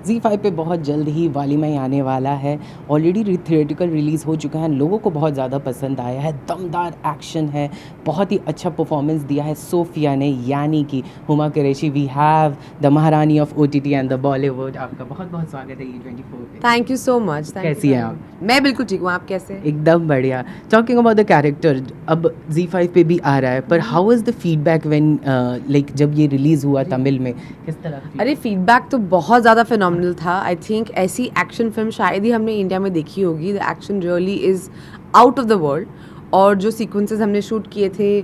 ZEE5 पे बहुत जल्द ही वालीमाई आने वाला है। ऑलरेडी थिएट्रिकल रिलीज़ हो चुका है, लोगों को बहुत ज़्यादा पसंद आया है। दमदार एक्शन है, बहुत ही अच्छा परफॉर्मेंस दिया है सोफिया ने, यानी कि Huma Qureshi. We have the maharani of OTT and the Bollywood. आपका बहुत बहुत स्वागत है E24 पे। Thank you so much. कैसी हैं आप? मैं बिल्कुल ठीक हूँ, आप कैसे हैं? एकदम बढ़िया। टॉकिंग अबाउट द कैरेक्टर, अब ZEE5 पे भी आ रहा है, पर how is the feedback when like जब ये रिलीज़ हुआ तमिल में, किस तरह का? अरे फीडबैक तो बहुत ज़्यादा फिनोमिनल था। आई थिंक ऐसी एक्शन फिल्म शायद ही हमने इंडिया में देखी होगी। The action really is out of the world. और जो सीक्वेंसेस हमने शूट किए थे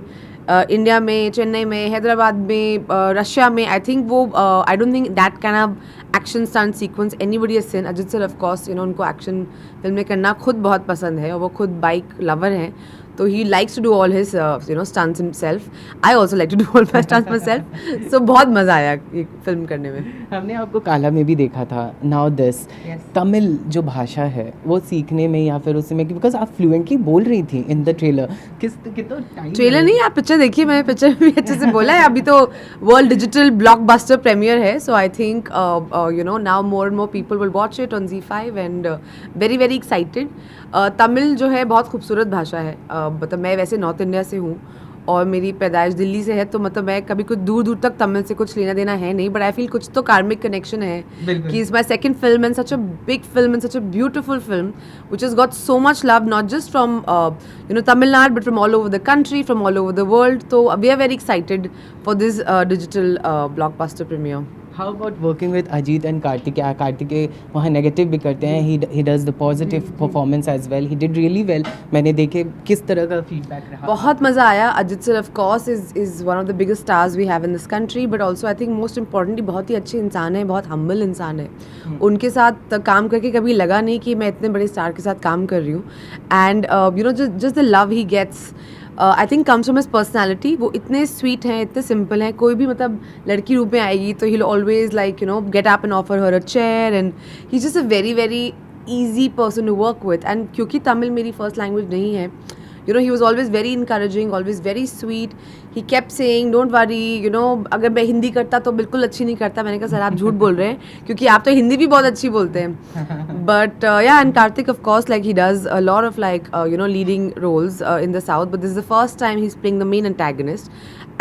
इंडिया में, चेन्नई में, हैदराबाद में, रशिया में, आई थिंक वो I don't think that can of action stunt sequence anybody has seen. Ajit sir of course उनको एक्शन फिल्में करना खुद बहुत पसंद है और वो खुद बाइक लवर हैं, तो he likes to do all his stunts himself. I also like to do all my stunts myself. So बहुत मज़ा आया ये फिल्म करने में। हमने आपको काला में भी देखा था, नाउ दिस। तमिल जो भाषा है वो सीखने में या फिर उसमें, बिकॉज आप फ्लुएंटली बोल रही थी इन द ट्रेलर, कितना टाइम? ट्रेलर नहीं, आप पिक्चर देखिए, मैंने पिक्चर भी अच्छे से बोला है। अभी तो वर्ल्ड डिजिटल ब्लॉकबस्टर प्रीमियर है, so I think now more and more people will watch it on ZEE5 and very very excited. Tamil जो है बहुत खूबसूरत भाषा है। मतलब मैं वैसे नॉर्थ इंडिया से हूँ और मेरी पैदाइश दिल्ली से है, तो मतलब मैं कभी कुछ दूर दूर तक तमिल से कुछ लेना देना है नहीं, बट आई फील कुछ तो कार्मिक कनेक्शन है कि is my second film and such a big film and such a beautiful film which is got so much love, not just from Tamil Nadu but from all over the country, from all over the world. तो we are very excited for this digital blockbuster premiere. How about working with Ajith and Karthik? Karthikeya वहाँ negative भी करते हैं, he does the positive performance as well, he did really well. मैंने देखे, किस तरह का फीडबैक रहा? बहुत मज़ा आया। Ajith sir of course is one of the biggest stars we have in this country, but also I think most importantly बहुत ही अच्छे इंसान है, बहुत हम्बल इंसान है। उनके साथ काम करके कभी लगा नहीं कि मैं इतने बड़े स्टार के साथ काम कर रही हूँ। And just the love he gets I think comes from his personality. वो इतने स्वीट हैं, इतने सिंपल हैं। कोई भी मतलब लड़की रूप में आएगी तो he always like get up and offer her a chair, and he just a very very easy person to work with. And क्योंकि तमिल मेरी फर्स्ट लैंग्वेज नहीं है, he was always very encouraging, always very sweet. He kept saying don't worry, अगर मैं हिंदी करता तो बिल्कुल अच्छी नहीं करता। मैंने कहा सर आप झूठ बोल रहे हैं, क्योंकि आप तो हिंदी भी बहुत अच्छी बोलते हैं। But and Karthik of course, like he does a lot of like leading roles in the south, but this is the first time he's playing the main antagonist.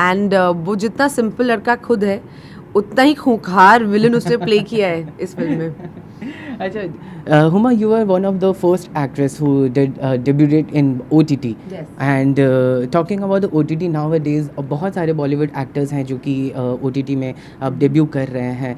And वो जितना सिंपल लड़का खुद है, उतना ही खूंखार विलन उसने play किया है इस फिल्म में। अच्छा, Huma, you were one of the first actress who did debuted in OTT. Yes. And talking about the OTT nowadays, बहुत सारे बॉलीवुड एक्टर्स हैं जो कि OTT में अब डेब्यू कर रहे हैं।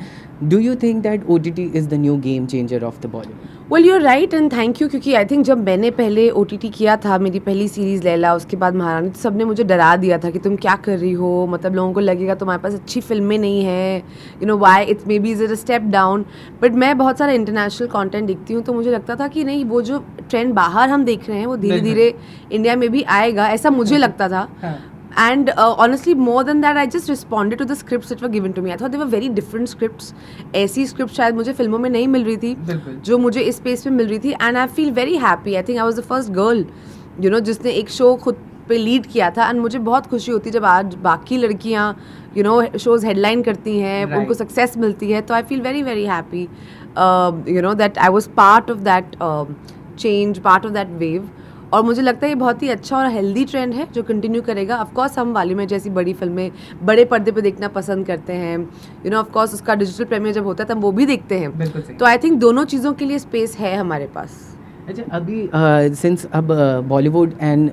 Do you think that OTT is the new game changer of the Bollywood? Well, you're right and thank you, क्योंकि आई थिंक जब मैंने पहले OTT किया था, मेरी पहली सीरीज़ लैला, उसके बाद महारानी, तो सबने मुझे डरा दिया था कि तुम क्या कर रही हो, मतलब लोगों को लगेगा तुम्हारे पास अच्छी फिल्में नहीं है, why it's may be is a step down. But मैं बहुत सारा इंटरनेशनल कंटेंट देखती हूँ, तो मुझे लगता था कि नहीं, वो जो ट्रेंड बाहर हम देख रहे हैं वो धीरे धीरे इंडिया में भी आएगा, ऐसा मुझे लगता था। And honestly, more than that, I just responded to the scripts that were given to me. I thought they were very different scripts. ऐसी script शायद मुझे फिल्मों में नहीं मिल रही थी जो मुझे इस स्पेस में मिल रही थी। And I feel very happy. I think I was the first girl, जिसने एक शो खुद पे लीड किया था। एंड मुझे बहुत खुशी होती है जब आज बाकी लड़कियाँ शोज़ हेडलाइन करती हैं, उनको सक्सेस मिलती है। तो I feel very very happy that I was part of that change, part of that wave. और मुझे लगता है ये बहुत ही अच्छा और हेल्दी ट्रेंड है जो कंटिन्यू करेगा। ऑफ कोर्स हम वालीमाई जैसी बड़ी फिल्में बड़े पर्दे पे देखना पसंद करते हैं, ऑफ कोर्स उसका डिजिटल प्रीमियर जब होता है तब वो भी देखते हैं। तो आई थिंक दोनों चीज़ों के लिए स्पेस है हमारे पास। अच्छा, अभी सिंस अब बॉलीवुड एंड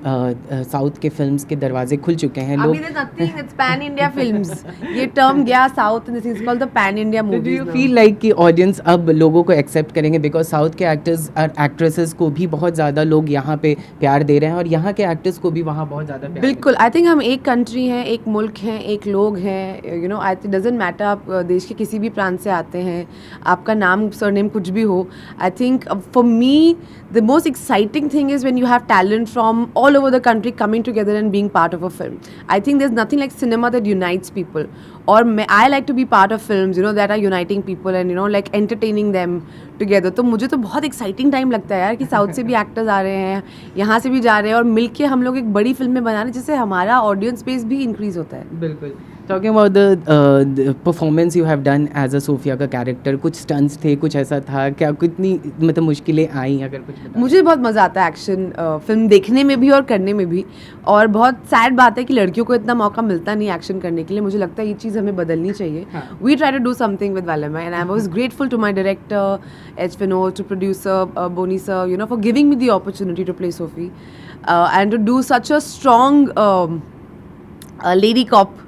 साउथ के फिल्म्स के दरवाजे खुल चुके हैं, लोग nothing, it's pan India films. ये टर्म गया south, this is called the pan India movies. Do you feel like कि ऑडियंस अब लोगों को एक्सेप्ट करेंगे, बिकॉज साउथ के एक्टर्स और एक्ट्रेसेस को भी बहुत ज़्यादा लोग यहाँ पे प्यार दे रहे हैं और यहाँ के एक्टर्स को भी वहाँ बहुत ज़्यादा प्यार? बिल्कुल, आई थिंक हम एक कंट्री हैं, एक मुल्क हैं, एक लोग हैं। आई थिंक डजंट मैटर आप देश के किसी भी प्रांत से आते हैं, आपका नाम सरनेम कुछ भी हो। I think for me the most exciting thing is when you have talent from all over the country coming together and being part of a film. I think there's nothing like cinema that unites people. Or I like to be part of films, that are uniting people and like entertaining them together. तो मुझे तो बहुत exciting time लगता है यार कि south से भी एक्टर्स आ रहे हैं, यहाँ से भी जा रहे हैं और मिलके हम लोग एक बड़ी फिल्में बना रहे हैं जिससे हमारा ऑडियंस बेस भी इंक्रीज होता है। बिल्कुल। Talking about the performance you have done as a Sophia का कैरेक्टर, कुछ स्टंट्स थे, कुछ ऐसा था क्या, कितनी मतलब मुश्किलें आई, अगर कुछ बता मुझे बहुत मज़ा आता है एक्शन फिल्म देखने में भी और करने में भी, और बहुत सैड बात है कि लड़कियों को इतना मौका मिलता नहीं एक्शन करने के लिए. मुझे लगता है ये चीज़ हमें बदलनी चाहिए. We try to do something with Valimai and I was grateful to my director H Vinoth, to producer Boney sir, you know, for giving me the opportunity to play Sophie and to do such a strong lady cop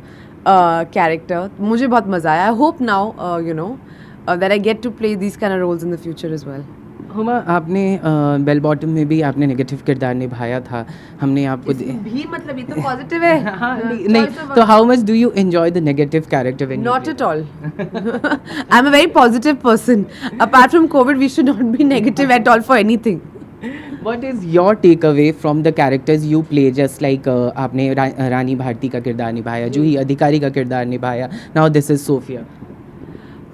character. मुझे बहुत मज़ा आया. I hope now, you know, that I get to play these kind of roles in the future as well. Huma, आपने bell bottom में भी आपने negative किरदार निभाया था. हमने आपको भी मतलब ये तो पॉजिटिव है. हाँ, नहीं तो how much do you enjoy the negative character when Not at all. I'm a very positive person. Apart from COVID, we should not be negative at all for anything. What is your takeaway from the characters you play? Just like आपने रानी भारती का किरदार निभाया, जूही अधिकारी का किरदार निभाया. Now this is Sophia.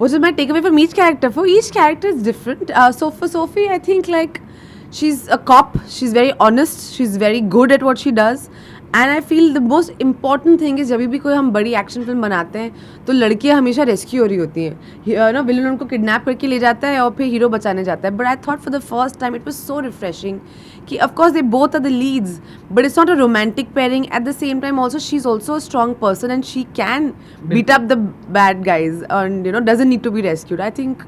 What is my takeaway from each character? For each character is different. So for Sophie, I think like she's a cop. She's very honest. She's very good at what she does. And I feel the most important thing is जब भी कोई हम बड़ी action film बनाते हैं तो लड़कियां हमेशा रेस्क्यू हो रही होती हैं. नो, विलन उनको किडनैप करके ले जाता है और फिर हीरो बचाने जाता है. But I thought for the first time it was so refreshing कि of course they both are the leads, but it's not a romantic pairing. At the same time also she is also a strong person and she can beat up the bad guys and you know doesn't need to be rescued. I think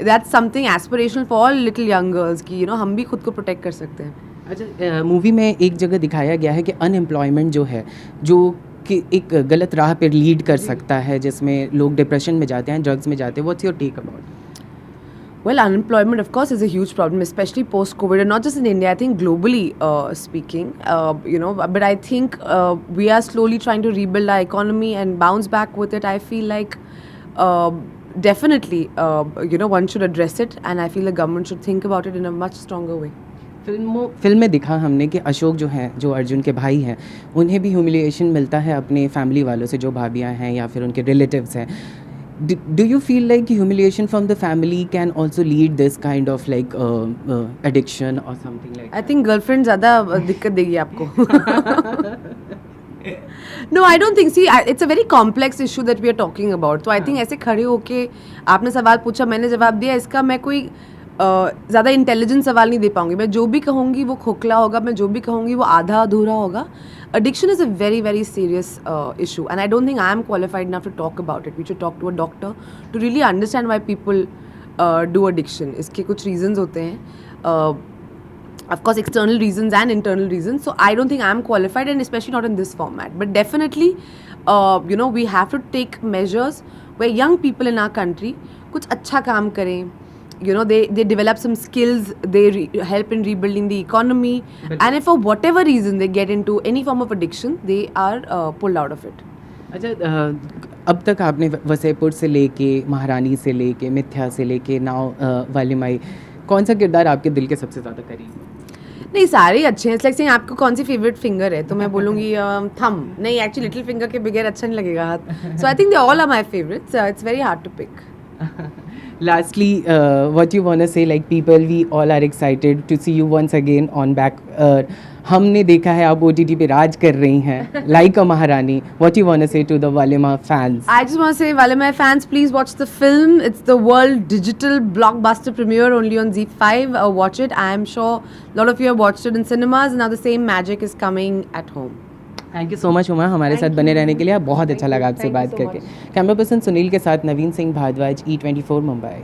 that's something aspirational for all little young girls कि you know हम भी खुद को protect कर सकते हैं. अच्छा, movie में एक जगह दिखाया गया है कि अनएम्प्लॉयमेंट जो है, जो कि एक गलत राह पर लीड कर सकता है, जिसमें लोग डिप्रेशन में जाते हैं, ड्रग्स में जाते हैं. What's your take about? Well, unemployment, of course, is a huge problem, especially post-COVID, and not just in India. I think globally speaking, you know. But I think we are slowly trying to rebuild our economy and bounce back with it. I feel like definitely, you know, one should address it, and I feel the government should think about it in a much stronger way. Film में दिखा हमने कि अशोक जो हैं, जो अर्जुन के भाई हैं, उन्हें भी ह्यूमिलिएशन मिलता है अपने फैमिली वालों से, जो भाभियाँ हैं या फिर उनके रिलेटिव्स हैं. Do you feel like humiliation from the family can also lead this kind of like addiction or something like that? I think girlfriend ज़्यादा दिक्कत देगी आपको. No, I don't think. See, it's a very complex issue that we are talking about. So I think ऐसे खड़े होके आपने सवाल पूछा, मैंने जवाब दिया, इसका मैं कोई ज़्यादा इंटेलिजेंट सवाल नहीं दे पाऊंगी. मैं जो भी कहूँगी वो खोखला होगा, मैं जो भी कहूँगी वो आधा अधूरा होगा. Addiction is a very, very serious issue, and I don't think I am qualified enough to talk about it. We should talk to a doctor to really understand why people do addiction. इसके कुछ reasons होते हैं. Of course, external reasons and internal reasons. So I don't think I am qualified, and especially not in this format. But definitely, you know, we have to take measures where young people in our country कुछ अच्छा काम करें. You know, they develop some skills, they help in rebuilding the economy, and if for whatever reason they get into any form of addiction, they are pulled out of it. अच्छा, अब तक आपने वसेपुर से लेके, महारानी से लेके, मिथ्या से लेके, नाउ वालीमाई, कौन सा किरदार आपके दिल के सबसे ज़्यादा करीब है? नहीं, सारे ही अच्छे हैं. लाइक से आपको कौन सी फेवरेट फिंगर है, तो मैं बोलूँगी थम. नहीं, एक्चुअली लिटिल फिंगर के बगैर अच्छा नहीं लगेगा हाथ. So I think they all are my favourites. It's very hard to pick. Lastly, what you want to say, like people, we all are excited to see you once again on back. हमने देखा है आप OTT पे राज कर रही हैं like a महारानी. What you want to say to the Walima fans? I just want to say, Walima fans, please watch the film. It's the world digital blockbuster premiere only on ZEE5. Watch it. I am sure a lot of you have watched it in cinemas. Now the same magic is coming at home. Thank you so much Huma, हमारे साथ बने रहने के लिए. बहुत अच्छा लगा आपसे बात करके. कैमरा पर्सन सुनील के साथ नवीन सिंह भारद्वाज, E24 मुंबई.